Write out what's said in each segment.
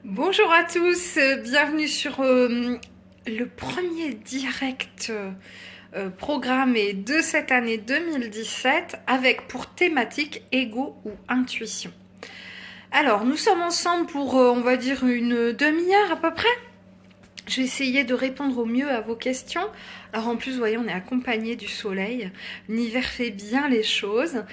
Bonjour à tous, bienvenue sur le premier direct programmé de cette année 2017 avec pour thématique ego ou intuition. Alors, nous sommes ensemble pour, on va dire, une demi-heure à peu près. Je vais essayer de répondre au mieux à vos questions. Alors en plus, vous voyez, on est accompagné du soleil. L'hiver fait bien les choses.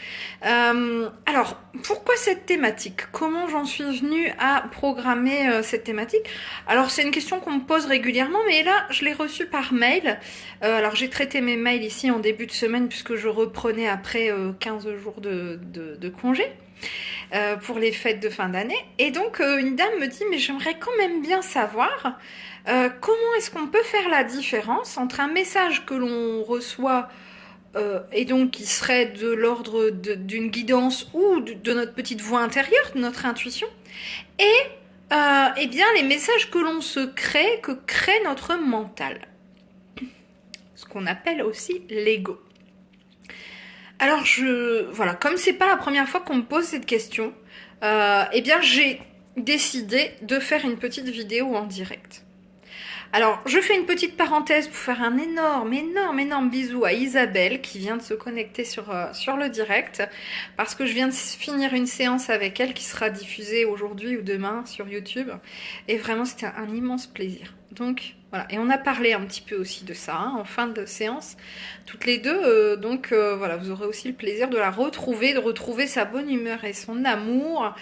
Alors, pourquoi cette thématique? Comment j'en suis venue à programmer cette thématique? Alors, c'est une question qu'on me pose régulièrement, mais là, je l'ai reçue par mail. Alors, j'ai traité mes mails ici en début de semaine, puisque je reprenais après 15 jours de congé. Pour les fêtes de fin d'année. Et donc, une dame me dit, mais j'aimerais quand même bien savoir comment est-ce qu'on peut faire la différence entre un message que l'on reçoit et donc qui serait de l'ordre d'une guidance ou de notre petite voix intérieure, de notre intuition, et eh bien les messages que l'on se crée, que crée notre mental, ce qu'on appelle aussi l'ego. Alors voilà, comme c'est pas la première fois qu'on me pose cette question, eh bien j'ai décidé de faire une petite vidéo en direct. Alors, je fais une petite parenthèse pour faire un énorme bisou à Isabelle qui vient de se connecter sur le direct parce que je viens de finir une séance avec elle qui sera diffusée aujourd'hui ou demain sur YouTube et vraiment c'était un immense plaisir. Donc voilà, et on a parlé un petit peu aussi de ça en fin de séance, toutes les deux, donc voilà, vous aurez aussi le plaisir de la retrouver, de retrouver sa bonne humeur et son amour,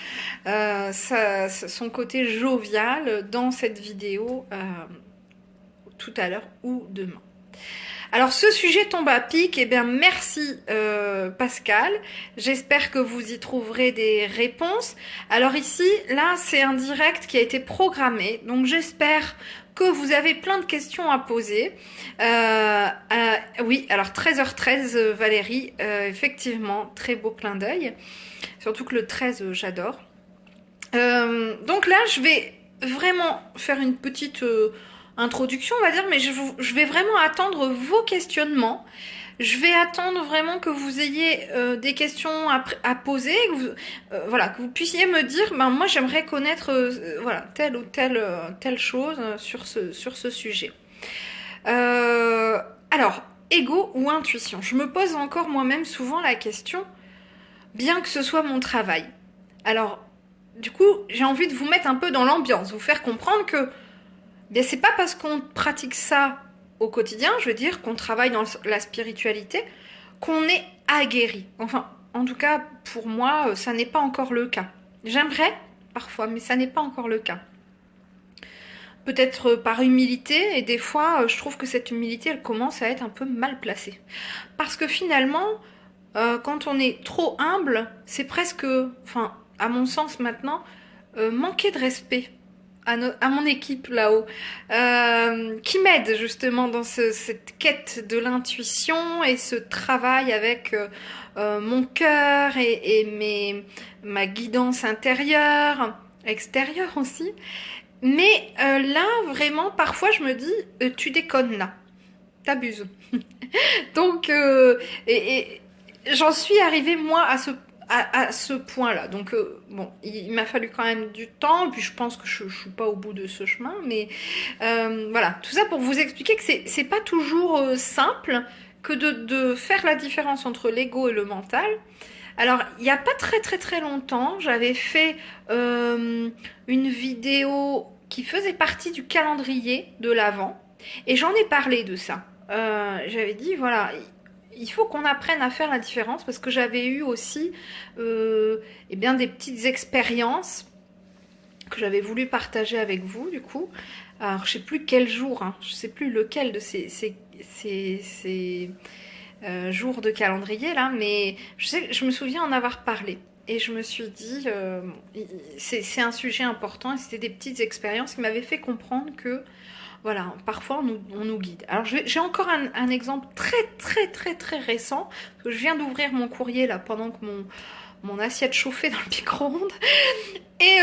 son côté jovial dans cette vidéo tout à l'heure ou demain. Alors ce sujet tombe à pic, et bien merci Pascal, j'espère que vous y trouverez des réponses. Alors ici, là c'est un direct qui a été programmé, donc j'espère que vous avez plein de questions à poser. Oui, alors 13h13 Valérie, effectivement, très beau clin d'œil, surtout que le 13 j'adore. Donc là je vais vraiment faire une petite introduction, on va dire, mais je vais vraiment attendre vos questionnements. Je vais attendre vraiment que vous ayez des questions à poser, voilà, que vous puissiez me dire, ben moi j'aimerais connaître voilà, telle ou telle chose sur ce sujet. Alors, ego ou intuition? Je me pose encore moi-même souvent la question, bien que ce soit mon travail. Alors, du coup, j'ai envie de vous mettre un peu dans l'ambiance, vous faire comprendre que bien, c'est pas parce qu'on pratique ça au quotidien, je veux dire, qu'on travaille dans la spiritualité, qu'on est aguerri. Enfin, en tout cas, pour moi, ça n'est pas encore le cas. J'aimerais, parfois, mais ça n'est pas encore le cas. Peut-être par humilité, et des fois, je trouve que cette humilité, elle commence à être un peu mal placée. Parce que finalement, quand on est trop humble, c'est presque, enfin, à mon sens maintenant, manquer de respect à mon équipe là-haut, qui m'aide justement dans cette quête de l'intuition et ce travail avec mon cœur ma guidance intérieure, extérieure aussi. Mais là, vraiment, parfois, je me dis, tu déconnes là, t'abuses. Donc, et j'en suis arrivée, moi, à ce point-là. Donc, bon, il m'a fallu quand même du temps, puis je pense que je suis pas au bout de ce chemin, mais voilà. Tout ça pour vous expliquer que c'est pas toujours simple que de faire la différence entre l'ego et le mental. Alors, il n'y a pas très longtemps, j'avais fait une vidéo qui faisait partie du calendrier de l'Avent, et j'en ai parlé de ça. J'avais dit, voilà, il faut qu'on apprenne à faire la différence parce que j'avais eu aussi eh bien, des petites expériences que j'avais voulu partager avec vous du coup. Alors je sais plus quel jour, hein, je sais plus lequel de ces jours de calendrier là, mais je me souviens en avoir parlé. Et je me suis dit, c'est un sujet important et c'était des petites expériences qui m'avaient fait comprendre que voilà, parfois on nous guide. Alors j'ai encore un exemple très récent, parce que je viens d'ouvrir mon courrier là pendant que mon assiette chauffait dans le micro-ondes, et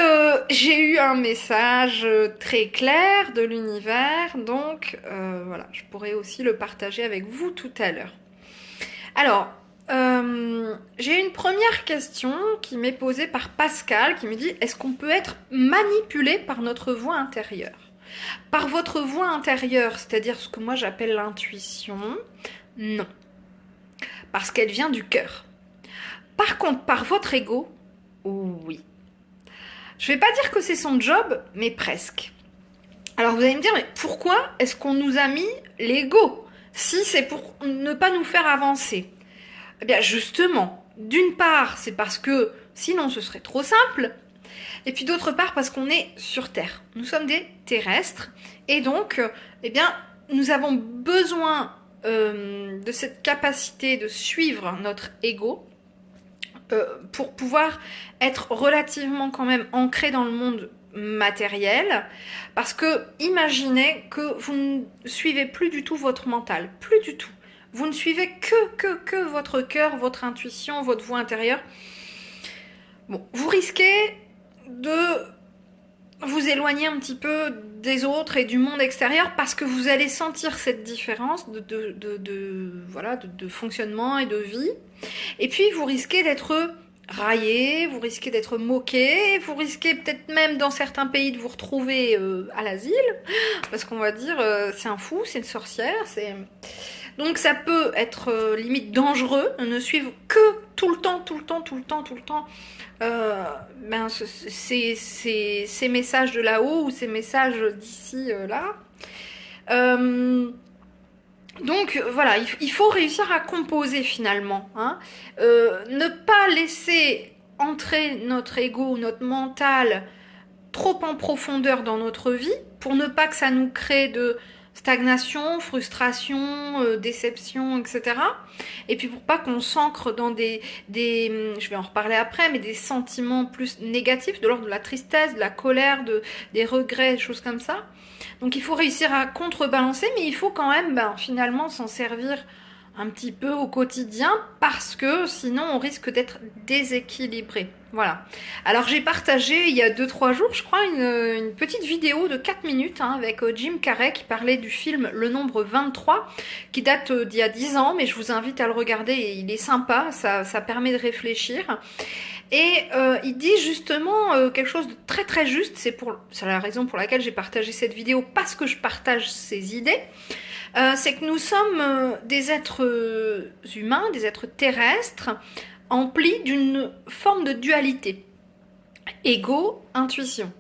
j'ai eu un message très clair de l'univers, donc voilà, je pourrais aussi le partager avec vous tout à l'heure. Alors, J'ai une première question qui m'est posée par Pascal qui me dit est-ce qu'on peut être manipulé par notre voix intérieure? Par votre voix intérieure, c'est-à-dire ce que moi j'appelle l'intuition, non. Parce qu'elle vient du cœur. Par contre, par votre ego, oui. Je vais pas dire que c'est son job, mais presque. Alors vous allez me dire, mais pourquoi est-ce qu'on nous a mis l'ego si c'est pour ne pas nous faire avancer? Eh bien justement, d'une part, c'est parce que sinon ce serait trop simple. Et puis d'autre part, parce qu'on est sur Terre. Nous sommes des terrestres. Et donc, eh bien, nous avons besoin de cette capacité de suivre notre ego pour pouvoir être relativement quand même ancré dans le monde matériel. Parce que imaginez que vous ne suivez plus du tout votre mental. Plus du tout. Vous ne suivez que votre cœur, votre intuition, votre voix intérieure. Bon, vous risquez de vous éloigner un petit peu des autres et du monde extérieur parce que vous allez sentir cette différence de fonctionnement et de vie. Et puis vous risquez d'être raillé, vous risquez d'être moqué, vous risquez peut-être même dans certains pays de vous retrouver à l'asile parce qu'on va dire c'est un fou, c'est une sorcière, c'est... Donc ça peut être limite dangereux, ne suivre que tout le temps ces messages de là-haut ou ces messages d'ici là. Donc voilà, il faut réussir à composer finalement. Hein. Ne pas laisser entrer notre ego, notre mental trop en profondeur dans notre vie pour ne pas que ça nous crée de stagnation, frustration, déception, etc. Et puis pour pas qu'on s'ancre dans je vais en reparler après, mais des sentiments plus négatifs, de l'ordre de la tristesse, de la colère, des regrets, des choses comme ça. Donc il faut réussir à contrebalancer, mais il faut quand même finalement s'en servir un petit peu au quotidien parce que sinon on risque d'être déséquilibré. Voilà. Alors j'ai partagé il y a 2-3 jours, je crois, une petite vidéo de 4 minutes avec Jim Carrey qui parlait du film Le Nombre 23 qui date d'il y a 10 ans, mais je vous invite à le regarder, il est sympa, ça permet de réfléchir. Et il dit justement quelque chose de très très juste, c'est la raison pour laquelle j'ai partagé cette vidéo, parce que je partage ses idées. C'est que nous sommes des êtres humains, des êtres terrestres, emplis d'une forme de dualité. Ego, intuition.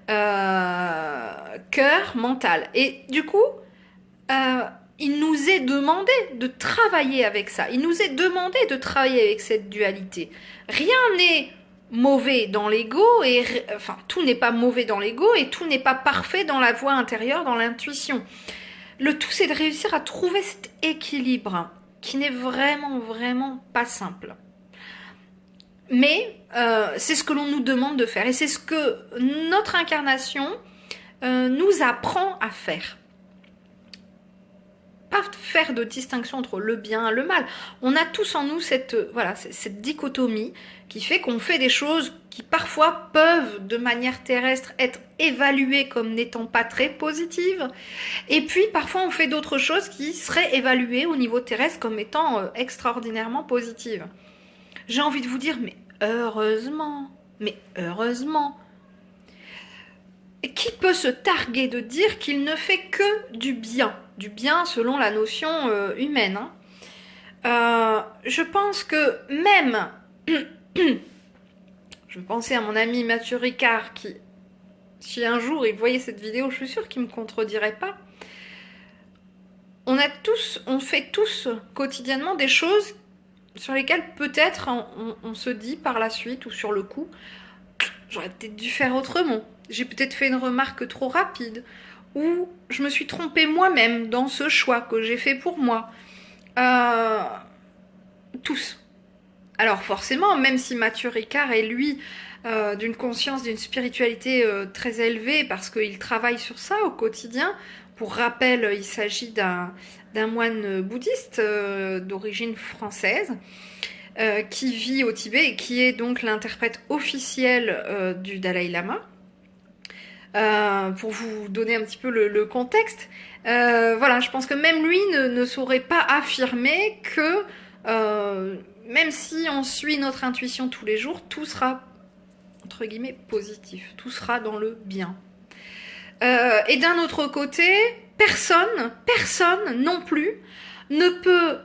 Cœur, mental. Et du coup, il nous est demandé de travailler avec ça. Il nous est demandé de travailler avec cette dualité. Rien n'est mauvais dans l'ego, tout n'est pas mauvais dans l'ego et tout n'est pas parfait dans la voix intérieure, dans l'intuition. Le tout, c'est de réussir à trouver cet équilibre qui n'est vraiment pas simple. Mais c'est ce que l'on nous demande de faire et c'est ce que notre incarnation nous apprend à faire. Pas faire de distinction entre le bien et le mal. On a tous en nous cette dichotomie qui fait qu'on fait des choses qui parfois peuvent, de manière terrestre, être évaluées comme n'étant pas très positives. Et puis parfois on fait d'autres choses qui seraient évaluées au niveau terrestre comme étant extraordinairement positives. J'ai envie de vous dire, mais heureusement. Qui peut se targuer de dire qu'il ne fait que du bien selon la notion humaine. Je pense que même, je pensais à mon ami Mathieu Ricard qui, si un jour il voyait cette vidéo, je suis sûre qu'il ne me contredirait pas. On fait tous quotidiennement des choses sur lesquelles peut-être on se dit par la suite ou sur le coup, j'aurais peut-être dû faire autrement. J'ai peut-être fait une remarque trop rapide ou je me suis trompée moi-même dans ce choix que j'ai fait pour moi. Tous. Alors forcément, même si Mathieu Ricard est lui d'une conscience, d'une spiritualité très élevée parce qu'il travaille sur ça au quotidien. Pour rappel, il s'agit d'un moine bouddhiste d'origine française qui vit au Tibet et qui est donc l'interprète officiel du Dalai Lama. Pour vous donner un petit peu le contexte, voilà, je pense que même lui ne saurait pas affirmer que même si on suit notre intuition tous les jours, tout sera, entre guillemets, positif. Tout sera dans le bien. Et d'un autre côté, personne non plus ne peut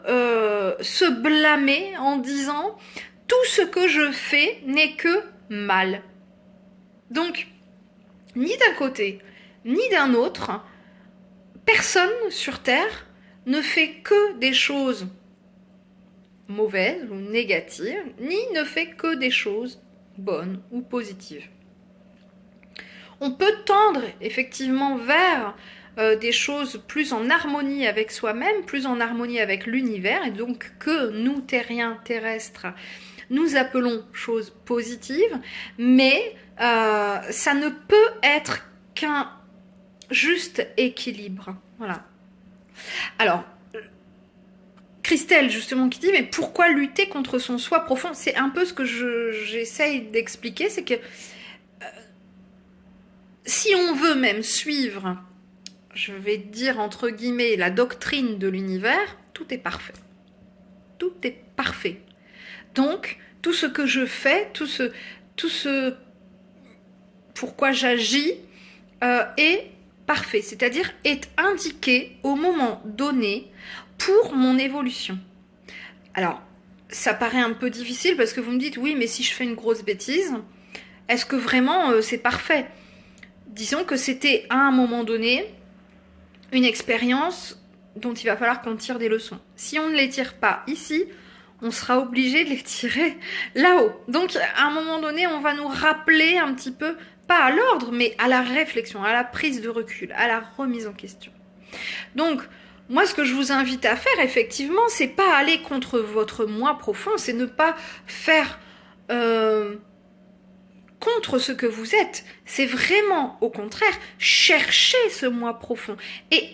se blâmer en disant « tout ce que je fais n'est que mal ». Donc, ni d'un côté, ni d'un autre, personne sur Terre ne fait que des choses mauvaises ou négatives, ni ne fait que des choses bonnes ou positives. On peut tendre effectivement vers des choses plus en harmonie avec soi-même, plus en harmonie avec l'univers, et donc que nous, terriens, terrestres, nous appelons choses positives, mais ça ne peut être qu'un juste équilibre. Voilà. Alors, Christelle, justement, qui dit, mais pourquoi lutter contre son soi profond? C'est un peu ce que j'essaye d'expliquer, c'est que si on veut même suivre, je vais dire entre guillemets, la doctrine de l'univers, tout est parfait. Tout est parfait. Donc, tout ce que je fais, tout ce pourquoi j'agis est parfait, c'est-à-dire est indiqué au moment donné pour mon évolution. Alors, ça paraît un peu difficile parce que vous me dites, oui, mais si je fais une grosse bêtise, est-ce que vraiment c'est parfait? Disons que c'était à un moment donné une expérience dont il va falloir qu'on tire des leçons. Si on ne les tire pas ici, on sera obligé de les tirer là-haut. Donc, à un moment donné, on va nous rappeler un petit peu, pas à l'ordre, mais à la réflexion, à la prise de recul, à la remise en question. Donc, moi, ce que je vous invite à faire, effectivement, c'est pas aller contre votre moi profond, c'est ne pas faire contre ce que vous êtes. C'est vraiment, au contraire, chercher ce moi profond et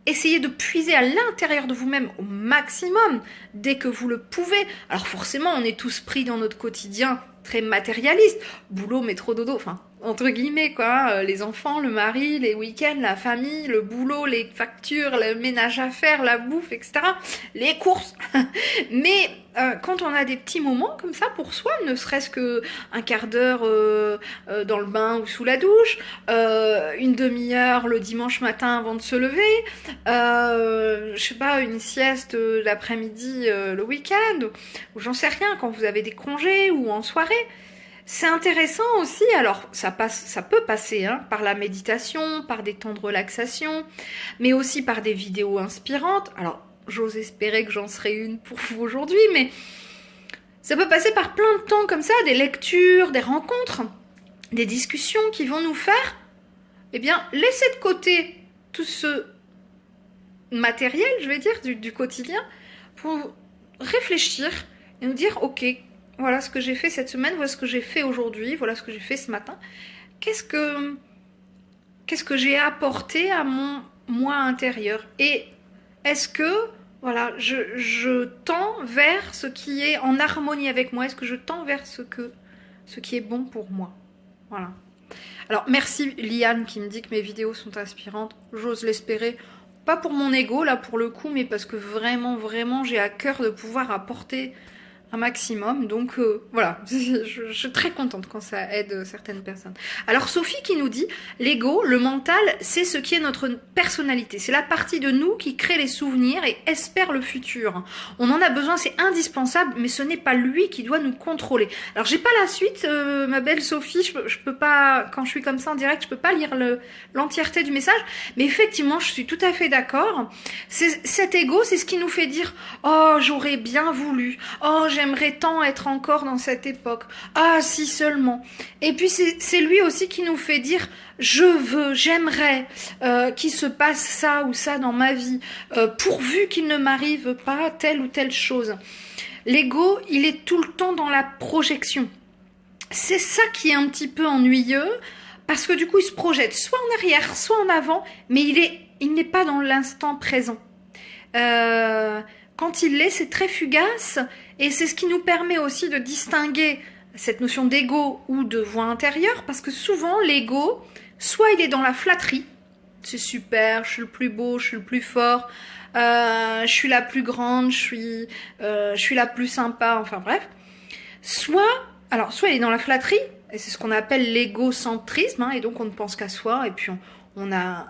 essayez de puiser à l'intérieur de vous-même au maximum dès que vous le pouvez. Alors forcément, on est tous pris dans notre quotidien très matérialiste. Boulot, métro, dodo, enfin, entre guillemets, quoi. Les enfants, le mari, les week-ends, la famille, le boulot, les factures, le ménage à faire, la bouffe, etc. Les courses. Mais quand on a des petits moments comme ça pour soi, ne serait-ce que un quart d'heure dans le bain ou sous la douche, une demi-heure le dimanche matin avant de se lever, je sais pas, une sieste l'après-midi le week-end, ou j'en sais rien, quand vous avez des congés ou en soirée. C'est intéressant aussi, alors ça peut passer par la méditation, par des temps de relaxation, mais aussi par des vidéos inspirantes. Alors, j'ose espérer que j'en serai une pour vous aujourd'hui, mais ça peut passer par plein de temps comme ça, des lectures, des rencontres, des discussions qui vont nous faire, eh bien, laisser de côté tout ce matériel, je vais dire, du quotidien, pour réfléchir et nous dire, ok, voilà ce que j'ai fait cette semaine, voilà ce que j'ai fait aujourd'hui, voilà ce que j'ai fait ce matin. Qu'est-ce que j'ai apporté à mon moi intérieur? Et est-ce que, voilà, je tends vers ce qui est en harmonie avec moi? Est-ce que je tends vers ce qui est bon pour moi? Voilà. Alors, merci Liane qui me dit que mes vidéos sont inspirantes. J'ose l'espérer. Pas pour mon ego, là, pour le coup, mais parce que vraiment, vraiment, j'ai à cœur de pouvoir apporter un maximum, donc voilà, je suis très contente quand ça aide certaines personnes. Alors Sophie qui nous dit, l'ego, le mental, c'est ce qui est notre personnalité, c'est la partie de nous qui crée les souvenirs et espère le futur. On en a besoin, c'est indispensable, mais ce n'est pas lui qui doit nous contrôler. Alors j'ai pas la suite, ma belle Sophie, je peux pas, quand je suis comme ça en direct, je peux pas lire l'entièreté du message, mais effectivement, je suis tout à fait d'accord. Cet ego, c'est ce qui nous fait dire, oh, j'aurais bien voulu, oh, j'aimerais tant être encore dans cette époque. Ah, si seulement. Et puis, c'est lui aussi qui nous fait dire, je veux, j'aimerais qu'il se passe ça ou ça dans ma vie, pourvu qu'il ne m'arrive pas telle ou telle chose. L'ego, il est tout le temps dans la projection. C'est ça qui est un petit peu ennuyeux, parce que du coup, il se projette soit en arrière, soit en avant, mais il n'est pas dans l'instant présent. Quand il l'est, c'est très fugace, et c'est ce qui nous permet aussi de distinguer cette notion d'ego ou de voix intérieure, parce que souvent, l'ego, soit il est dans la flatterie, c'est super, je suis le plus beau, je suis le plus fort, je suis la plus grande, je suis la plus sympa, enfin bref. Soit il est dans la flatterie, et c'est ce qu'on appelle l'égocentrisme, hein, et donc on ne pense qu'à soi, et puis on a,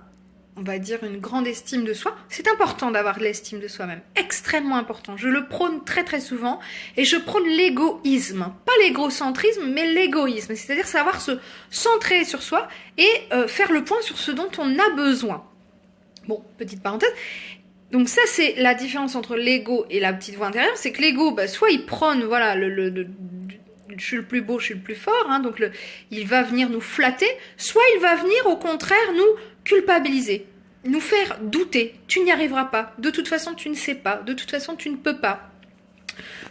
on va dire, une grande estime de soi. C'est important d'avoir de l'estime de soi-même, extrêmement important. Je le prône très très souvent, et je prône l'égoïsme. Pas l'égocentrisme, mais l'égoïsme, c'est-à-dire savoir se centrer sur soi et faire le point sur ce dont on a besoin. Bon, petite parenthèse. Donc ça, c'est la différence entre l'ego et la petite voix intérieure, c'est que l'ego, bah, soit il prône, voilà, je suis le plus beau, je suis le plus fort, hein, donc il va venir nous flatter, soit il va venir au contraire nous culpabiliser, nous faire douter. Tu n'y arriveras pas, de toute façon tu ne sais pas, de toute façon tu ne peux pas.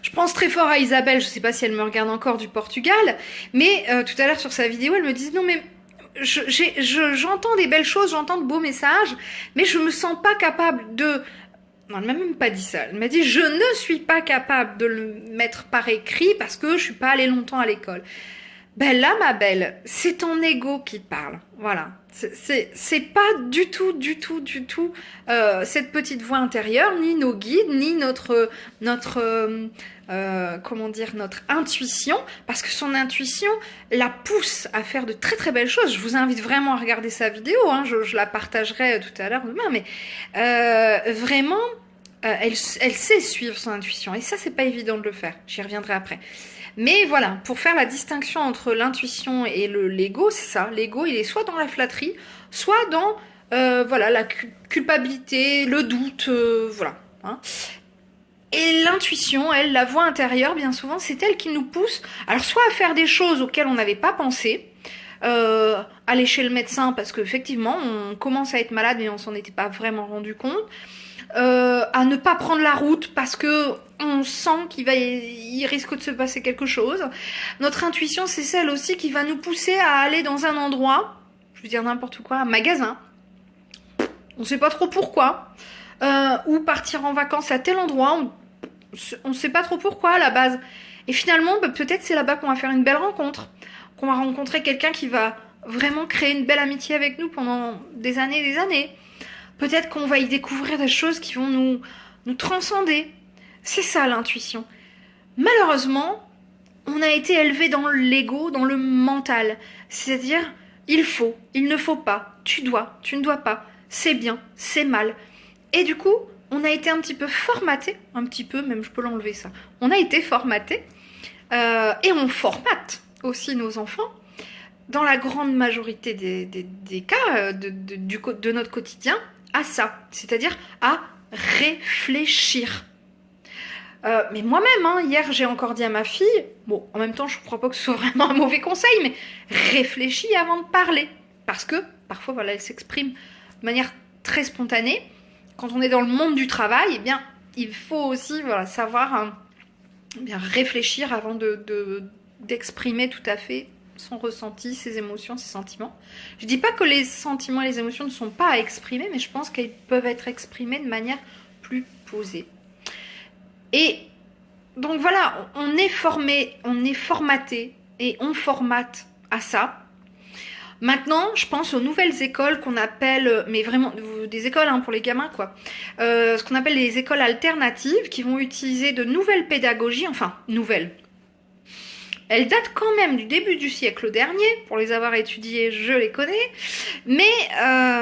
Je pense très fort à Isabelle, je ne sais pas si elle me regarde encore du Portugal, mais tout à l'heure sur sa vidéo, elle me disait non mais j'entends des belles choses, j'entends de beaux messages, mais je me sens pas capable de... Non, elle m'a même pas dit ça. Elle m'a dit je ne suis pas capable de le mettre par écrit parce que je suis pas allée longtemps à l'école. Ben là, ma belle, c'est ton ego qui te parle. Voilà. C'est pas du tout cette petite voix intérieure, ni nos guides, ni notre comment dire, notre intuition, parce que son intuition la pousse à faire de très très belles choses. Je vous invite vraiment à regarder sa vidéo, hein, je la partagerai tout à l'heure demain, mais vraiment, elle sait suivre son intuition, et ça c'est pas évident de le faire, j'y reviendrai après. Mais voilà, pour faire la distinction entre l'intuition et l'ego, c'est ça, l'ego il est soit dans la flatterie, soit dans voilà, la culpabilité, le doute, voilà. Hein. Et l'intuition, elle, la voix intérieure, bien souvent, c'est elle qui nous pousse, alors soit à faire des choses auxquelles on n'avait pas pensé, aller chez le médecin parce qu'effectivement, on commence à être malade mais on s'en était pas vraiment rendu compte, à ne pas prendre la route parce que on sent il risque de se passer quelque chose. Notre intuition, c'est celle aussi qui va nous pousser à aller dans un endroit, je veux dire n'importe quoi, un magasin, on sait pas trop pourquoi, ou partir en vacances à tel endroit, on sait pas trop pourquoi à la base. Et finalement, bah, peut-être c'est là-bas qu'on va faire une belle rencontre, qu'on va rencontrer quelqu'un qui va vraiment créer une belle amitié avec nous pendant des années et des années. Peut-être qu'on va y découvrir des choses qui vont nous transcender. C'est ça l'intuition. Malheureusement, on a été élevé dans l'ego, dans le mental. C'est-à-dire, il faut, il ne faut pas, tu dois, tu ne dois pas, c'est bien, c'est mal. Et du coup, on a été un petit peu formaté, un petit peu, même je peux l'enlever ça. On a été formaté, et on formate aussi nos enfants, dans la grande majorité des cas de notre quotidien, à ça, c'est-à-dire à réfléchir. Mais moi-même, hein, hier, j'ai encore dit à ma fille, bon, en même temps, je ne crois pas que ce soit vraiment un mauvais conseil, mais réfléchis avant de parler. Parce que, parfois, voilà, elle s'exprime de manière très spontanée. Quand on est dans le monde du travail, eh bien, il faut aussi, voilà, savoir bien réfléchir avant d'exprimer tout à fait son ressenti, ses émotions, ses sentiments. Je dis pas que les sentiments et les émotions ne sont pas à exprimer, mais je pense qu'ils peuvent être exprimés de manière plus posée. Et donc voilà, on est formé, on est formaté et on formate à ça. Maintenant, je pense aux nouvelles écoles qu'on appelle, mais vraiment des écoles hein, pour les gamins quoi, ce qu'on appelle les écoles alternatives qui vont utiliser de nouvelles pédagogies, enfin nouvelles. Elles datent quand même du début du siècle dernier, pour les avoir étudiées, je les connais, mais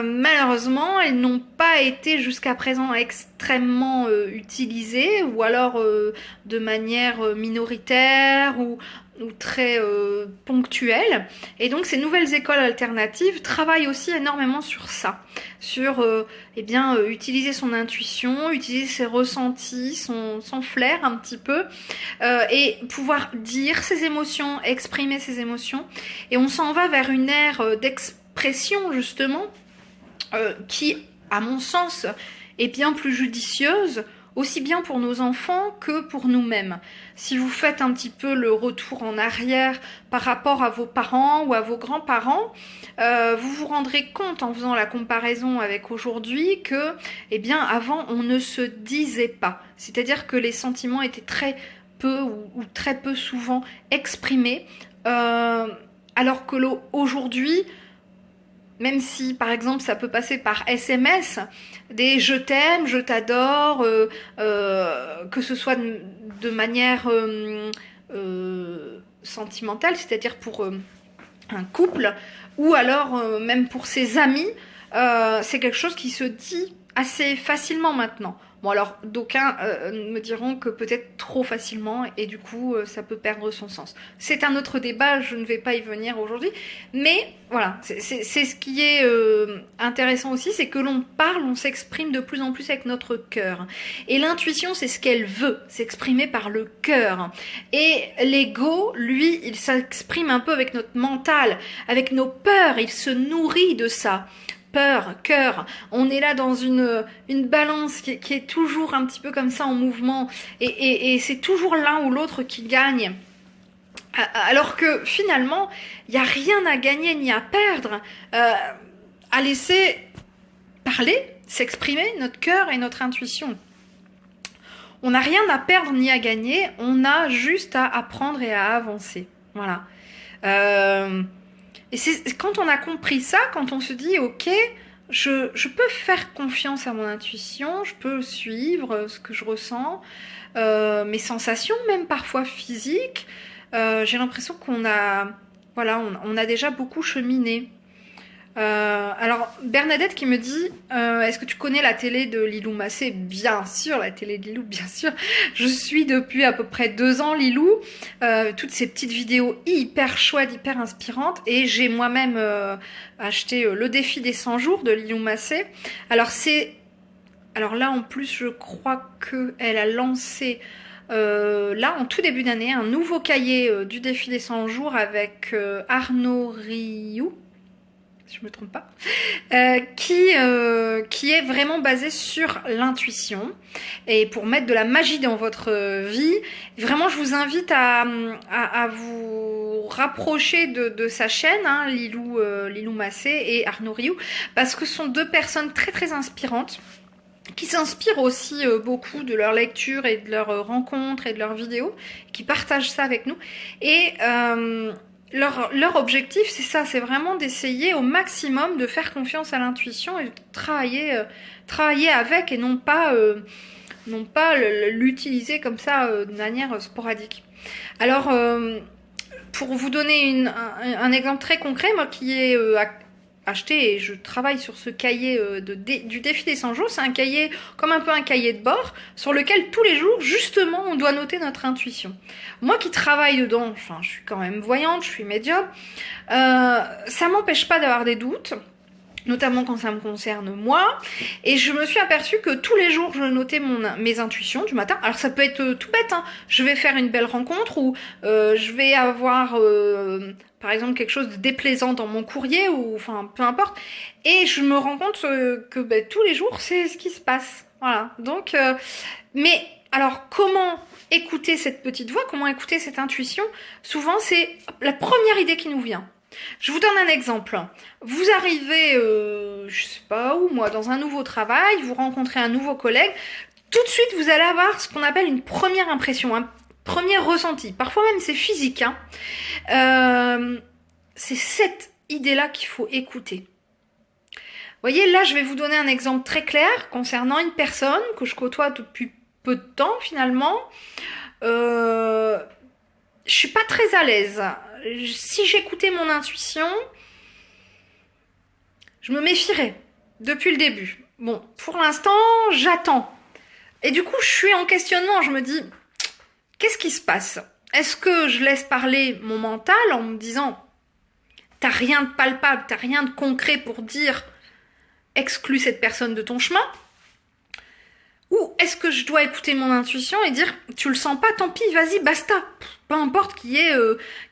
malheureusement, elles n'ont pas été jusqu'à présent extrêmement utilisées, ou alors de manière minoritaire, ou très ponctuelle. Et donc ces nouvelles écoles alternatives travaillent aussi énormément sur ça, sur eh bien, utiliser son intuition, utiliser ses ressentis, son flair un petit peu, et pouvoir dire ses émotions, exprimer ses émotions. Et on s'en va vers une ère d'expression justement qui, à mon sens, est bien plus judicieuse, aussi bien pour nos enfants que pour nous-mêmes. Si vous faites un petit peu le retour en arrière par rapport à vos parents ou à vos grands-parents, vous vous rendrez compte en faisant la comparaison avec aujourd'hui que, eh bien, avant, on ne se disait pas. C'est-à-dire que les sentiments étaient très peu ou très peu souvent exprimés, alors que aujourd'hui, même si par exemple ça peut passer par SMS, des je t'aime, je t'adore, que ce soit de manière sentimentale, c'est-à-dire pour un couple, ou alors même pour ses amis, c'est quelque chose qui se dit assez facilement maintenant. Bon alors d'aucuns me diront que peut-être trop facilement et du coup ça peut perdre son sens. C'est un autre débat, je ne vais pas y venir aujourd'hui, mais voilà, c'est ce qui est intéressant aussi, c'est que l'on parle, on s'exprime de plus en plus avec notre cœur. Et l'intuition, c'est ce qu'elle veut, s'exprimer par le cœur. Et l'ego, lui, il s'exprime un peu avec notre mental, avec nos peurs, il se nourrit de ça. Peur, cœur, on est là dans une balance qui est toujours un petit peu comme ça en mouvement et c'est toujours l'un ou l'autre qui gagne. Alors que finalement, il n'y a rien à gagner ni à perdre à laisser parler, s'exprimer notre cœur et notre intuition. On n'a rien à perdre ni à gagner, on a juste à apprendre et à avancer. Voilà. Et c'est quand on a compris ça, quand on se dit ok, je peux faire confiance à mon intuition, je peux suivre ce que je ressens, mes sensations, même parfois physiques, j'ai l'impression qu'on a, voilà, on a déjà beaucoup cheminé. Alors Bernadette qui me dit est-ce que tu connais la télé de Lilou Massé? Bien sûr, la télé de Lilou, bien sûr. Je suis depuis à peu près 2 ans Lilou, toutes ces petites vidéos hyper chouettes, hyper inspirantes, et j'ai moi-même acheté le défi des 100 jours de Lilou Massé. Alors là en plus je crois que elle a lancé là en tout début d'année un nouveau cahier du défi des 100 jours avec Arnaud Rioux, si je me trompe pas, qui est vraiment basé sur l'intuition et pour mettre de la magie dans votre vie. Vraiment, je vous invite à vous rapprocher de sa chaîne, hein, Lilou Massé et Arnaud Rioux, parce que ce sont 2 personnes très très inspirantes qui s'inspirent aussi beaucoup de leur lecture et de leurs rencontres et de leurs vidéos, qui partagent ça avec nous. Et leur objectif, c'est ça, c'est vraiment d'essayer au maximum de faire confiance à l'intuition et de travailler avec et non pas l'utiliser comme ça de manière sporadique. Alors, pour vous donner un exemple très concret, moi qui ai acheté et je travaille sur ce cahier du défi des 100 jours, c'est un cahier comme un peu un cahier de bord sur lequel tous les jours justement on doit noter notre intuition. Moi qui travaille dedans, enfin je suis quand même voyante, je suis médium, ça m'empêche pas d'avoir des doutes, notamment quand ça me concerne moi, et je me suis aperçue que tous les jours je notais mes intuitions du matin. Alors ça peut être tout bête, hein. Je vais faire une belle rencontre ou je vais avoir par exemple quelque chose de déplaisant dans mon courrier ou enfin peu importe, et je me rends compte que tous les jours c'est ce qui se passe. Voilà. Donc mais alors comment écouter cette petite voix, comment écouter cette intuition? Souvent c'est la première idée qui nous vient. Je vous donne un exemple. Vous arrivez, je sais pas où, moi, dans un nouveau travail, vous rencontrez un nouveau collègue, tout de suite vous allez avoir ce qu'on appelle une première impression, un premier ressenti. Parfois même c'est physique, hein. C'est cette idée-là qu'il faut écouter. Vous voyez, là je vais vous donner un exemple très clair concernant une personne que je côtoie depuis peu de temps finalement. Je suis pas très à l'aise. Si j'écoutais mon intuition, je me méfierais depuis le début. Bon, pour l'instant, j'attends. Et du coup, je suis en questionnement. Je me dis, qu'est-ce qui se passe? Est-ce que je laisse parler mon mental en me disant, t'as rien de palpable, t'as rien de concret pour dire, exclue cette personne de ton chemin? Ou est-ce que je dois écouter mon intuition et dire, tu le sens pas, tant pis, vas-y, basta. Peu importe qu'il y ait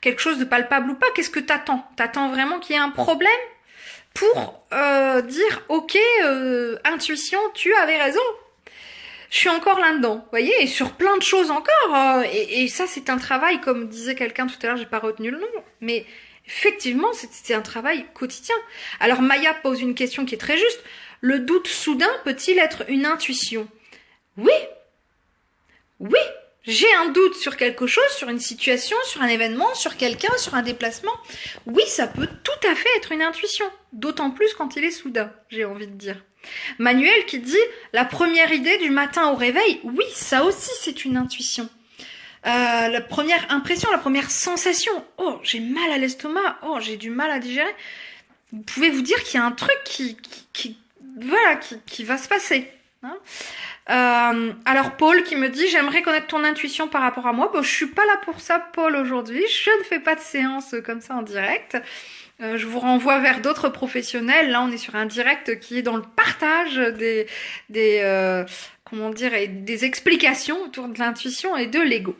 quelque chose de palpable ou pas, qu'est-ce que t'attends? T'attends vraiment qu'il y ait un problème pour dire, ok, intuition, tu avais raison. Je suis encore là-dedans, vous voyez, et sur plein de choses encore. Et ça, c'est un travail, comme disait quelqu'un tout à l'heure, j'ai pas retenu le nom, mais effectivement, c'est un travail quotidien. Alors Maya pose une question qui est très juste. Le doute soudain peut-il être une intuition? Oui, oui, J'ai un doute sur quelque chose, sur une situation, sur un événement, sur quelqu'un, sur un déplacement. Oui, ça peut tout à fait être une intuition. D'autant plus quand il est soudain, j'ai envie de dire. Manuel qui dit la première idée du matin au réveil. Oui, ça aussi c'est une intuition. La première impression, la première sensation. Oh, j'ai mal à l'estomac. Oh, j'ai du mal à digérer. Vous pouvez vous dire qu'il y a un truc qui va se passer. Hein. Alors Paul qui me dit j'aimerais connaître ton intuition par rapport à moi. Bon, je suis pas là pour ça, Paul, aujourd'hui. Je ne fais pas de séance comme ça en direct. Je vous renvoie vers d'autres professionnels. Là, on est sur un direct qui est dans le partage comment dire, et des explications autour de l'intuition et de l'ego.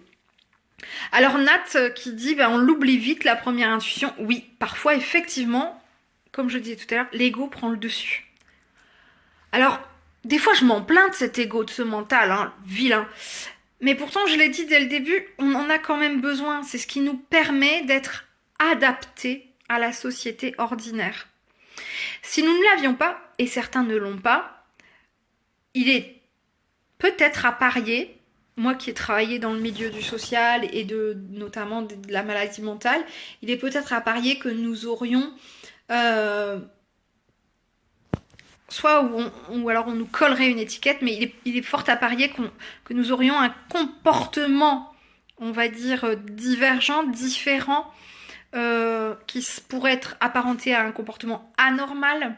Alors Nat qui dit on l'oublie vite la première intuition. Oui, parfois effectivement, comme je disais tout à l'heure, l'ego prend le dessus. Alors, des fois je m'en plains de cet ego, de ce mental, vilain. Mais pourtant, je l'ai dit dès le début, on en a quand même besoin. C'est ce qui nous permet d'être adaptés à la société ordinaire. Si nous ne l'avions pas, et certains ne l'ont pas, il est peut-être à parier, moi qui ai travaillé dans le milieu du social et notamment de la maladie mentale, il est peut-être à parier que nous aurions soit ou alors on nous collerait une étiquette, mais il est fort à parier que nous aurions un comportement, on va dire, divergent, différent, qui pourrait être apparenté à un comportement anormal.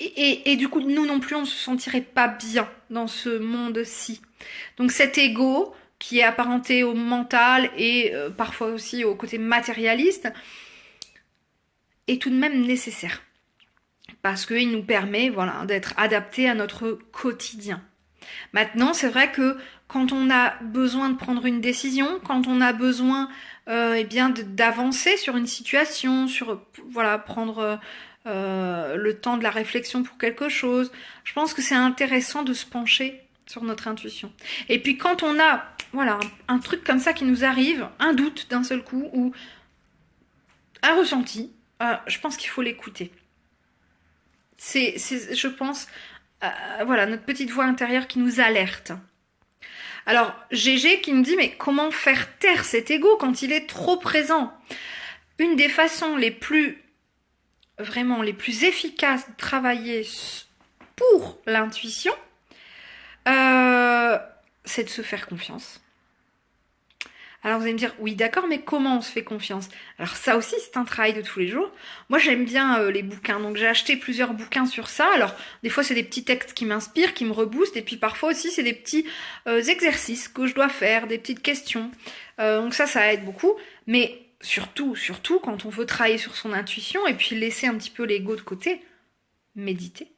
Et du coup, nous non plus, on se sentirait pas bien dans ce monde-ci. Donc cet ego, qui est apparenté au mental et parfois aussi au côté matérialiste, est tout de même nécessaire. Parce qu'il nous permet d'être adaptés à notre quotidien. Maintenant, c'est vrai que quand on a besoin de prendre une décision, quand on a besoin d'avancer sur une situation, prendre le temps de la réflexion pour quelque chose, je pense que c'est intéressant de se pencher sur notre intuition. Et puis quand on a un truc comme ça qui nous arrive, un doute d'un seul coup ou un ressenti, je pense qu'il faut l'écouter. C'est je pense, notre petite voix intérieure qui nous alerte. Alors, Gégé qui me dit, mais comment faire taire cet ego quand il est trop présent? Une des façons les plus efficaces de travailler pour l'intuition, c'est de se faire confiance. Alors vous allez me dire, oui d'accord, mais comment on se fait confiance? Alors ça aussi c'est un travail de tous les jours. Moi j'aime bien les bouquins, donc j'ai acheté plusieurs bouquins sur ça. Alors des fois c'est des petits textes qui m'inspirent, qui me reboostent, et puis parfois aussi c'est des petits exercices que je dois faire, des petites questions. Donc ça aide beaucoup. Mais surtout quand on veut travailler sur son intuition et puis laisser un petit peu l'ego de côté, méditer.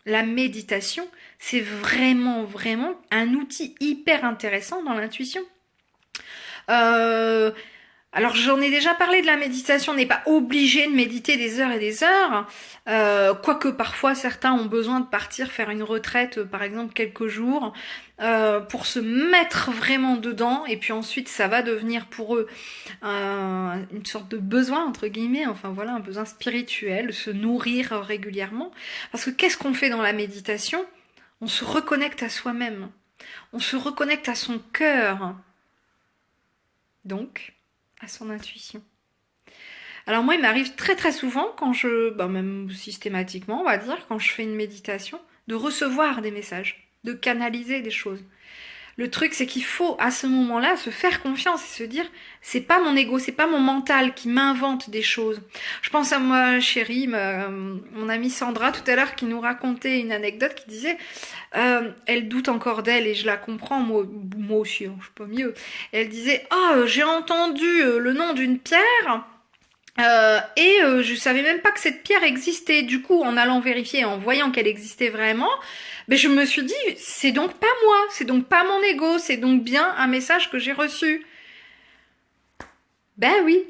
La méditation, c'est vraiment un outil hyper intéressant dans l'intuition. Alors j'en ai déjà parlé de la méditation, on n'est pas obligé de méditer des heures et des heures, quoique parfois certains ont besoin de partir faire une retraite, par exemple quelques jours, pour se mettre vraiment dedans, et puis ensuite ça va devenir pour eux une sorte de besoin, entre guillemets, un besoin spirituel, se nourrir régulièrement. Parce que qu'est-ce qu'on fait dans la méditation? On se reconnecte à soi-même, on se reconnecte à son cœur, donc à son intuition. Alors moi, il m'arrive très souvent, même systématiquement, on va dire, quand je fais une méditation, de recevoir des messages, de canaliser des choses. Le truc, c'est qu'il faut, à ce moment-là, se faire confiance et se dire, c'est pas mon ego, c'est pas mon mental qui m'invente des choses. Je pense à moi, chérie, mon amie Sandra, tout à l'heure, qui nous racontait une anecdote qui disait, elle doute encore d'elle, et je la comprends, moi aussi, je suis pas mieux. Et elle disait, j'ai entendu le nom d'une pierre, je savais même pas que cette pierre existait. Du coup, en allant vérifier, en voyant qu'elle existait vraiment, je me suis dit, c'est donc pas moi, c'est donc pas mon ego, c'est donc bien un message que j'ai reçu. Ben oui.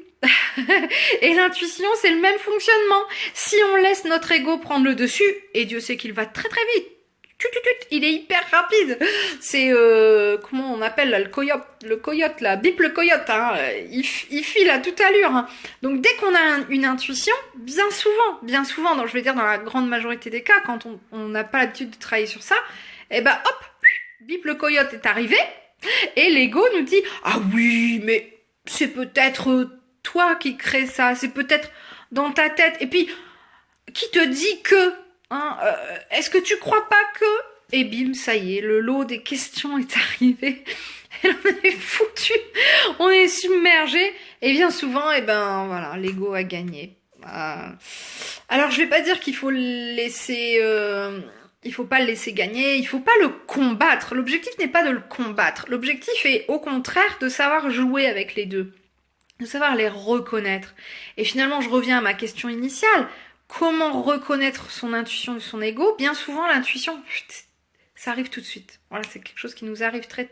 Et l'intuition, c'est le même fonctionnement. Si on laisse notre ego prendre le dessus, et Dieu sait qu'il va très vite, il est hyper rapide. C'est comment on appelle là, le coyote là, bip le coyote, il file à toute allure. Donc dès qu'on a une intuition, bien souvent, je vais dire dans la grande majorité des cas, quand on n'a pas l'habitude de travailler sur ça, hop, Bip le coyote est arrivé et l'ego nous dit ah oui mais c'est peut-être toi qui crée ça, c'est peut-être dans ta tête et puis qui te dit que hein, est-ce que tu crois pas que et bim ça y est le lot des questions est arrivé et on est foutu, on est submergé et bien souvent et ben voilà l'ego a gagné. Alors je vais pas dire qu'il faut le laisser il faut pas le laisser gagner, il faut pas le combattre. L'objectif n'est pas de le combattre. L'objectif est au contraire de savoir jouer avec les deux, de savoir les reconnaître. Et finalement, je reviens à ma question initiale. Comment reconnaître son intuition de son ego? Bien souvent, l'intuition, ça arrive tout de suite. Voilà, c'est quelque chose qui nous arrive très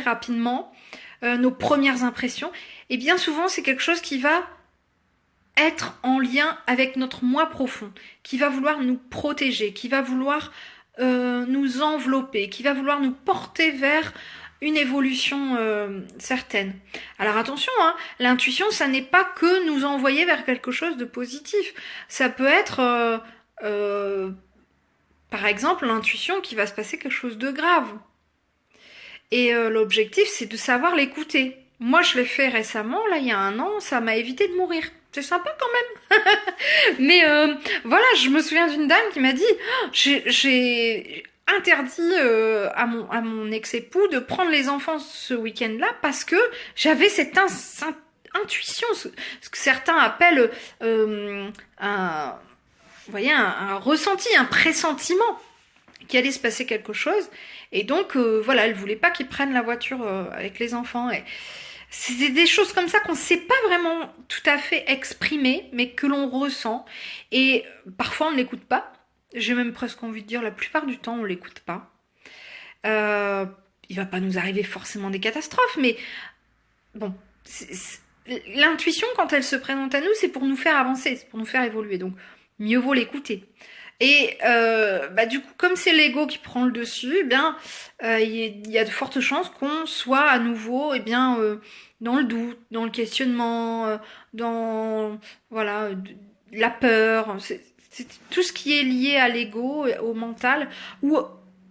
rapidement. Nos premières impressions. Et bien souvent, c'est quelque chose qui va être en lien avec notre moi profond, qui va vouloir nous protéger, qui va vouloir nous envelopper, qui va vouloir nous porter vers une évolution certaine. Alors attention, hein, l'intuition, ça n'est pas que nous envoyer vers quelque chose de positif. Ça peut être, par exemple, l'intuition qui va se passer quelque chose de grave. Et l'objectif, c'est de savoir l'écouter. Moi, je l'ai fait récemment, là, il y a 1 an, ça m'a évité de mourir. C'est sympa quand même. Mais voilà, je me souviens d'une dame qui m'a dit j'ai interdit à mon ex-époux de prendre les enfants ce week-end-là parce que j'avais cette intuition, ce que certains appellent vous voyez, un ressenti, un pressentiment qu'il allait se passer quelque chose. Et donc, voilà, elle voulait pas qu'ils prennent la voiture avec les enfants. Et c'est des choses comme ça qu'on ne sait pas vraiment tout à fait exprimer, mais que l'on ressent. Et parfois, on ne l'écoute pas. J'ai même presque envie de dire, la plupart du temps, on ne l'écoute pas. Il va pas nous arriver forcément des catastrophes, mais bon, l'intuition, quand elle se présente à nous, c'est pour nous faire avancer, c'est pour nous faire évoluer. Donc, mieux vaut l'écouter. Et du coup, comme c'est l'ego qui prend le dessus, eh bien, il y a de fortes chances qu'on soit à nouveau, dans le doute, dans le questionnement, dans voilà, la peur. C'est tout ce qui est lié à l'ego, au mental, ou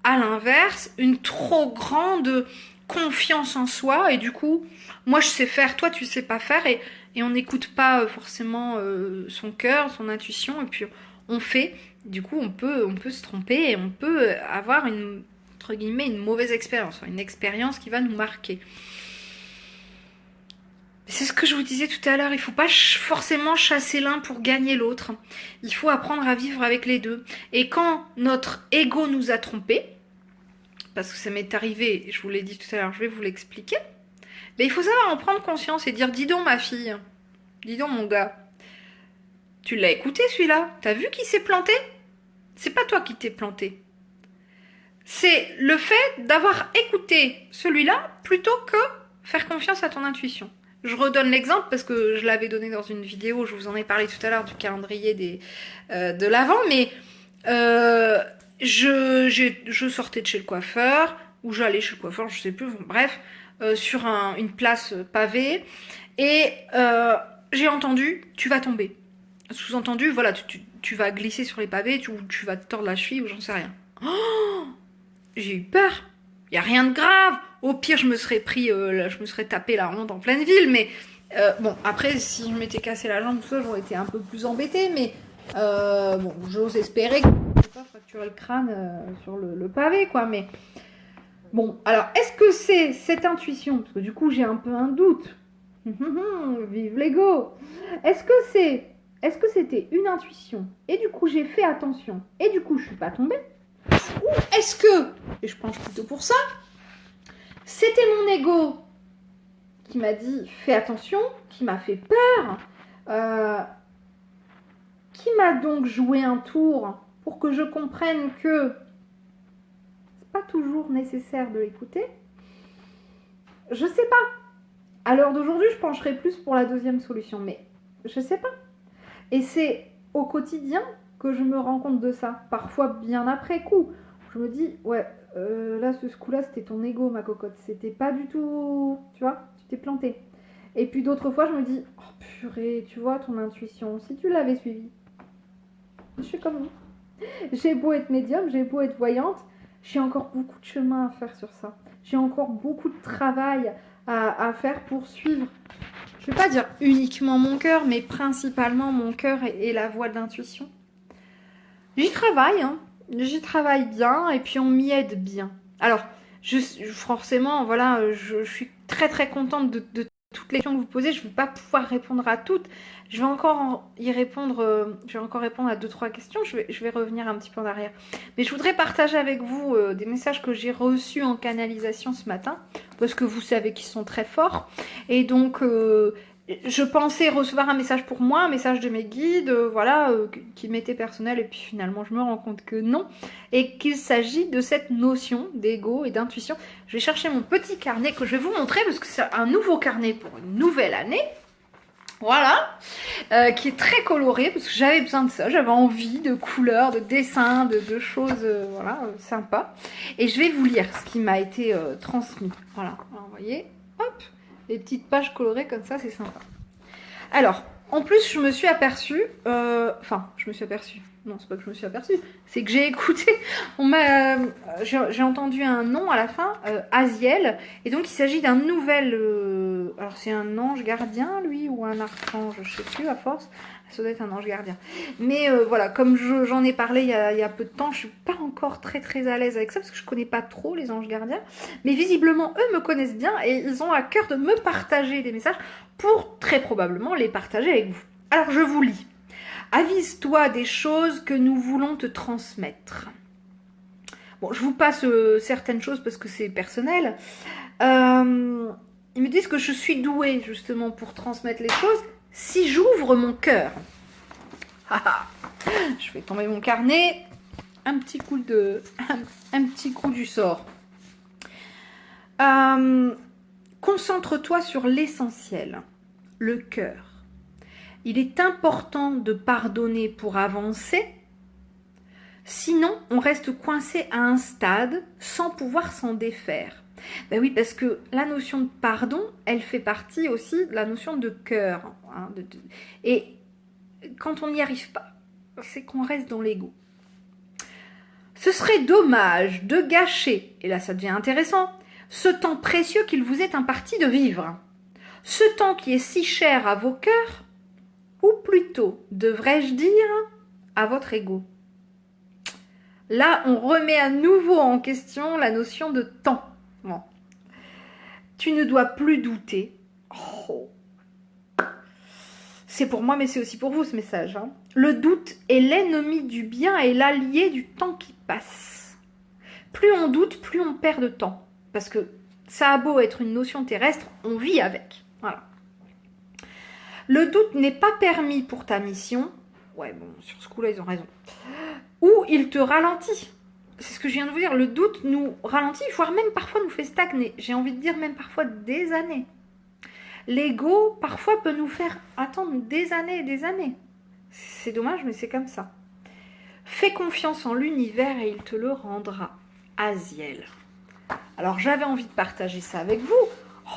à l'inverse, une trop grande confiance en soi. Et du coup, moi je sais faire, toi tu sais pas faire, et on n'écoute pas forcément son cœur, son intuition, et puis on fait. Du coup, on peut se tromper et on peut avoir entre guillemets, une mauvaise expérience, une expérience qui va nous marquer. C'est ce que je vous disais tout à l'heure, il ne faut pas forcément chasser l'un pour gagner l'autre. Il faut apprendre à vivre avec les deux. Et quand notre ego nous a trompés, parce que ça m'est arrivé, je vous l'ai dit tout à l'heure, je vais vous l'expliquer, mais il faut savoir en prendre conscience et dire, dis donc ma fille, dis donc mon gars, tu l'as écouté celui-là, t'as vu qu'il s'est planté? C'est pas toi qui t'es planté. C'est le fait d'avoir écouté celui-là plutôt que faire confiance à ton intuition. Je redonne l'exemple parce que je l'avais donné dans une vidéo, je vous en ai parlé tout à l'heure du calendrier de l'Avent, mais je sortais de chez le coiffeur, ou j'allais chez le coiffeur, je sais plus, bref, sur une place pavée, et j'ai entendu « tu vas tomber ». Sous-entendu, voilà, tu vas glisser sur les pavés, tu vas te tordre la cheville ou j'en sais rien. Oh, j'ai eu peur. Il n'y a rien de grave. Au pire, je me serais tapé la honte en pleine ville. Mais bon, après, si je m'étais cassé la jambe, tout ça, j'aurais été un peu plus embêtée. Mais bon, j'ose espérer que je ne vais pas fracturer le crâne sur le pavé, quoi. Mais bon, alors, est-ce que c'est cette intuition? Parce que du coup, j'ai un peu un doute. Vive l'ego. Est-ce que c'était une intuition et du coup j'ai fait attention et du coup je suis pas tombée? Ou est-ce que, et je penche plutôt pour ça, c'était mon ego qui m'a dit fais attention, qui m'a fait peur, qui m'a donc joué un tour pour que je comprenne que c'est pas toujours nécessaire de l'écouter? Je sais pas. À l'heure d'aujourd'hui, je pencherais plus pour la deuxième solution, mais je sais pas. Et c'est au quotidien que je me rends compte de ça. Parfois bien après coup. Je me dis, ouais, là, ce coup-là, c'était ton ego, ma cocotte. C'était pas du tout... Tu vois, tu t'es planté. Et puis d'autres fois, je me dis, oh purée, tu vois, ton intuition, si tu l'avais suivie. Je suis comme vous. J'ai beau être médium, j'ai beau être voyante, J'ai encore beaucoup de chemin à faire sur ça. J'ai encore beaucoup de travail à faire pour suivre. Je ne vais pas dire uniquement mon cœur, mais principalement mon cœur et la voie de l'intuition. J'y travaille, hein. J'y travaille bien et puis on m'y aide bien. Alors, forcément, voilà, je suis très très contente de toutes les questions que vous posez. Je ne vais pas pouvoir répondre à toutes. Je vais encore y répondre, je vais encore répondre à 2-3 questions. Je vais revenir un petit peu en arrière. Mais je voudrais partager avec vous des messages que j'ai reçus en canalisation ce matin, parce que vous savez qu'ils sont très forts. Et donc, je pensais recevoir un message pour moi, un message de mes guides, voilà, qui m'était personnel, et puis finalement je me rends compte que non, et qu'il s'agit de cette notion d'ego et d'intuition. Je vais chercher mon petit carnet que je vais vous montrer, parce que c'est un nouveau carnet pour une nouvelle année, voilà, qui est très coloré, parce que j'avais besoin de ça, j'avais envie de couleurs, de dessins, de choses, voilà, sympas. Et je vais vous lire ce qui m'a été transmis, voilà, alors, vous voyez, hop, les petites pages colorées comme ça, c'est sympa. Alors, en plus, je me suis aperçue, non, c'est pas que je me suis aperçue, c'est que j'ai écouté, j'ai entendu un nom à la fin, Aziel, et donc il s'agit d'un nouvel, alors c'est un ange gardien, lui, ou un archange, je sais plus, à force, ça doit être un ange gardien. Mais voilà, comme j'en ai parlé il y a peu de temps, je suis pas encore très très à l'aise avec ça, parce que je connais pas trop les anges gardiens, mais visiblement, eux me connaissent bien, et ils ont à cœur de me partager des messages, pour très probablement les partager avec vous. Alors je vous lis. Avise-toi des choses que nous voulons te transmettre. Bon, je vous passe certaines choses parce que c'est personnel. Ils me disent que je suis douée justement pour transmettre les choses si j'ouvre mon cœur. Je fais tomber mon carnet. Un petit coup du sort. Concentre-toi sur l'essentiel, le cœur. Il est important de pardonner pour avancer, sinon on reste coincé à un stade sans pouvoir s'en défaire. Ben oui, parce que la notion de pardon, elle fait partie aussi de la notion de cœur. Hein, et quand on n'y arrive pas, c'est qu'on reste dans l'ego. Ce serait dommage de gâcher, et là ça devient intéressant, ce temps précieux qu'il vous est imparti de vivre. Ce temps qui est si cher à vos cœurs, ou plutôt, devrais-je dire, à votre ego. Là, on remet à nouveau en question la notion de temps. Bon. Tu ne dois plus douter. Oh. C'est pour moi, mais c'est aussi pour vous ce message. Hein. Le doute est l'ennemi du bien et l'allié du temps qui passe. Plus on doute, plus on perd de temps. Parce que ça a beau être une notion terrestre, on vit avec. Voilà. Le doute n'est pas permis pour ta mission. Ouais, bon, sur ce coup-là, ils ont raison. Ou il te ralentit. C'est ce que je viens de vous dire. Le doute nous ralentit, voire même parfois nous fait stagner. J'ai envie de dire même parfois des années. L'ego, parfois, peut nous faire attendre des années et des années. C'est dommage, mais c'est comme ça. Fais confiance en l'univers et il te le rendra. Aziel. Alors, j'avais envie de partager ça avec vous.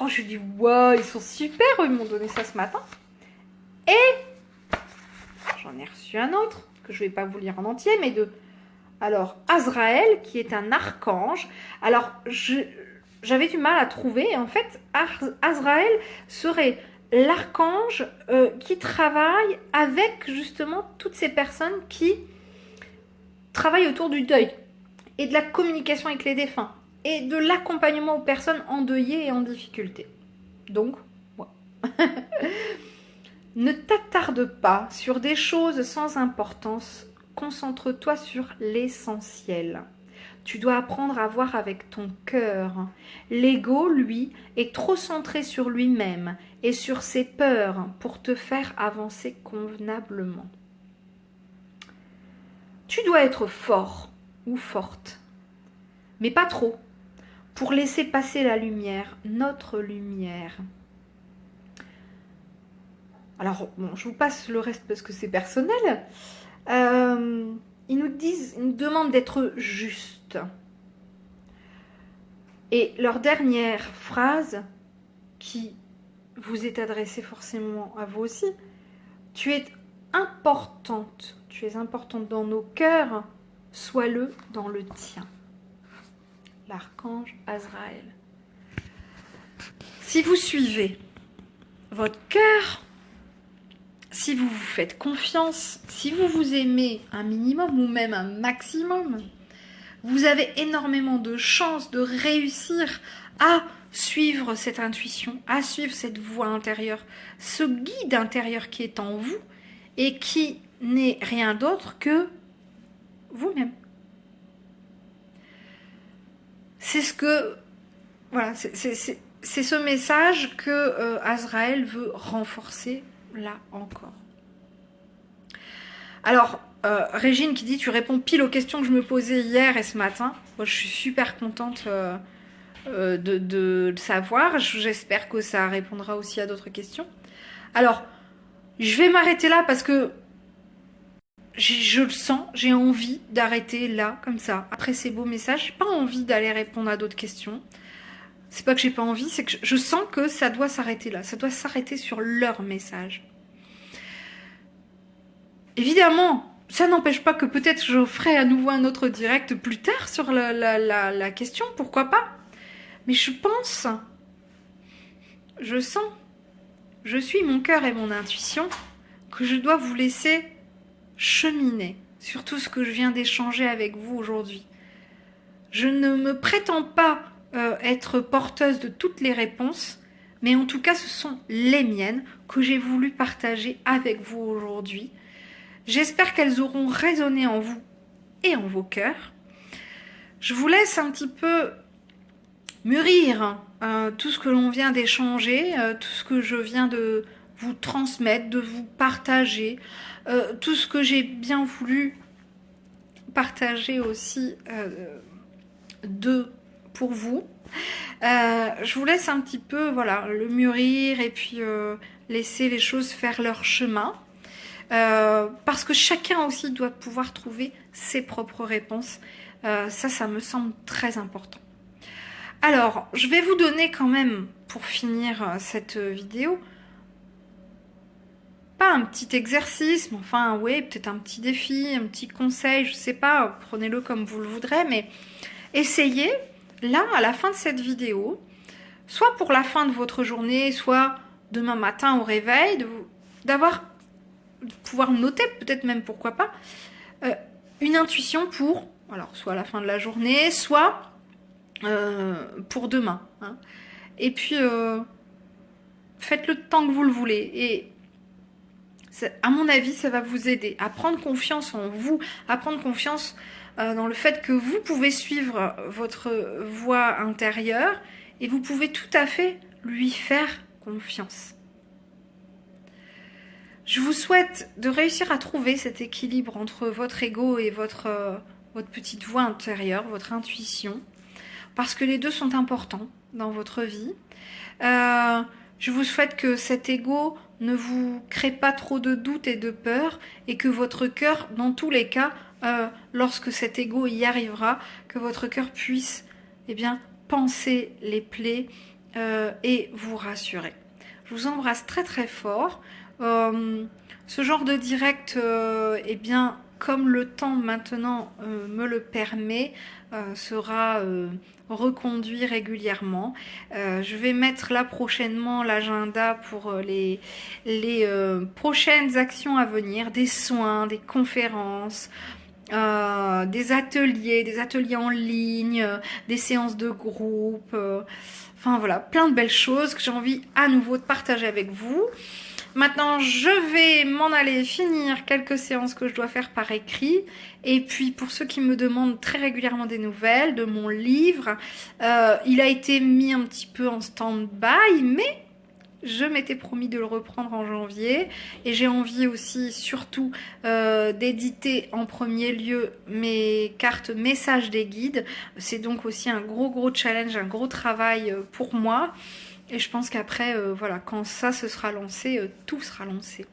Oh, je dis, wow, ils sont super, ils m'ont donné ça ce matin. Et j'en ai reçu un autre, que je ne vais pas vous lire en entier, mais de... Alors, Azraël, qui est un archange. Alors, j'avais du mal à trouver. En fait, Azraël serait l'archange qui travaille avec, justement, toutes ces personnes qui travaillent autour du deuil et de la communication avec les défunts et de l'accompagnement aux personnes endeuillées et en difficulté. Donc, ouais. Ne t'attarde pas sur des choses sans importance. Concentre-toi sur l'essentiel. Tu dois apprendre à voir avec ton cœur. L'ego, lui, est trop centré sur lui-même et sur ses peurs pour te faire avancer convenablement. Tu dois être fort ou forte, mais pas trop, pour laisser passer la lumière, notre lumière. Alors, bon, je vous passe le reste parce que c'est personnel. Ils nous demandent d'être justes. Et leur dernière phrase, qui vous est adressée forcément à vous aussi, tu es importante dans nos cœurs, sois-le dans le tien. l'archange Azraël. Si vous suivez votre cœur, si vous vous faites confiance, si vous vous aimez un minimum ou même un maximum, vous avez énormément de chances de réussir à suivre cette intuition, à suivre cette voix intérieure, ce guide intérieur qui est en vous et qui n'est rien d'autre que vous-même. C'est ce que... Voilà, c'est ce message que Azraël veut renforcer là encore. Alors, Régine qui dit, tu réponds pile aux questions que je me posais hier et ce matin. Moi, je suis super contente de le savoir. J'espère que ça répondra aussi à d'autres questions. Alors, je vais m'arrêter là parce que je le sens, j'ai envie d'arrêter là, comme ça. Après ces beaux messages, j'ai pas envie d'aller répondre à d'autres questions. C'est pas que j'ai pas envie, c'est que je sens que ça doit s'arrêter là. Ça doit s'arrêter sur leur message. Évidemment, ça n'empêche pas que peut-être je ferai à nouveau un autre direct plus tard sur la question, pourquoi pas. Mais je pense, je sens, je suis mon cœur et mon intuition, que je dois vous laisser cheminer sur tout ce que je viens d'échanger avec vous aujourd'hui. Je ne me prétends pas être porteuse de toutes les réponses, mais en tout cas ce sont les miennes que j'ai voulu partager avec vous aujourd'hui. J'espère qu'elles auront résonné en vous et en vos cœurs. Je vous laisse un petit peu mûrir tout ce que l'on vient d'échanger, tout ce que je viens de vous transmettre, de vous partager, tout ce que j'ai bien voulu partager aussi pour vous. Je vous laisse un petit peu voilà, le mûrir et puis laisser les choses faire leur chemin. Parce que chacun aussi doit pouvoir trouver ses propres réponses. Ça me semble très important. Alors, je vais vous donner quand même, pour finir cette vidéo, pas un petit exercice, mais enfin, oui, peut-être un petit défi, un petit conseil, je sais pas, prenez-le comme vous le voudrez, mais essayez, là, à la fin de cette vidéo, soit pour la fin de votre journée, soit demain matin au réveil, de pouvoir noter, peut-être même pourquoi pas, une intuition pour, alors soit à la fin de la journée, soit pour demain. Hein. Et puis, faites-le tant que vous le voulez. Et à mon avis, ça va vous aider à prendre confiance en vous, à prendre confiance dans le fait que vous pouvez suivre votre voix intérieure et vous pouvez tout à fait lui faire confiance. Je vous souhaite de réussir à trouver cet équilibre entre votre ego et votre petite voix intérieure, votre intuition, parce que les deux sont importants dans votre vie. Je vous souhaite que cet ego ne vous crée pas trop de doutes et de peur et que votre cœur, dans tous les cas, lorsque cet ego y arrivera, que votre cœur puisse panser les plaies et vous rassurer. Je vous embrasse très très fort. Ce genre de direct, comme le temps maintenant me le permet, sera reconduit régulièrement. Je vais mettre là prochainement l'agenda pour les prochaines actions à venir, des soins, des conférences, des ateliers en ligne, des séances de groupe, enfin voilà, plein de belles choses que j'ai envie à nouveau de partager avec vous. Maintenant, je vais m'en aller finir quelques séances que je dois faire par écrit. Et puis, pour ceux qui me demandent très régulièrement des nouvelles de mon livre, il a été mis un petit peu en stand-by, mais je m'étais promis de le reprendre en janvier. Et j'ai envie aussi, surtout, d'éditer en premier lieu mes cartes messages des guides. C'est donc aussi un gros challenge, un gros travail pour moi. Et je pense qu'après, voilà, quand ça se sera lancé, tout sera lancé.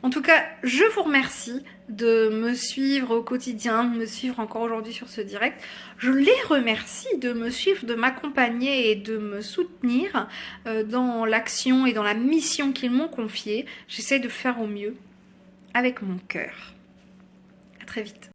En tout cas, je vous remercie de me suivre au quotidien, de me suivre encore aujourd'hui sur ce direct. Je les remercie de me suivre, de m'accompagner et de me soutenir dans l'action et dans la mission qu'ils m'ont confiée. J'essaie de faire au mieux avec mon cœur. À très vite.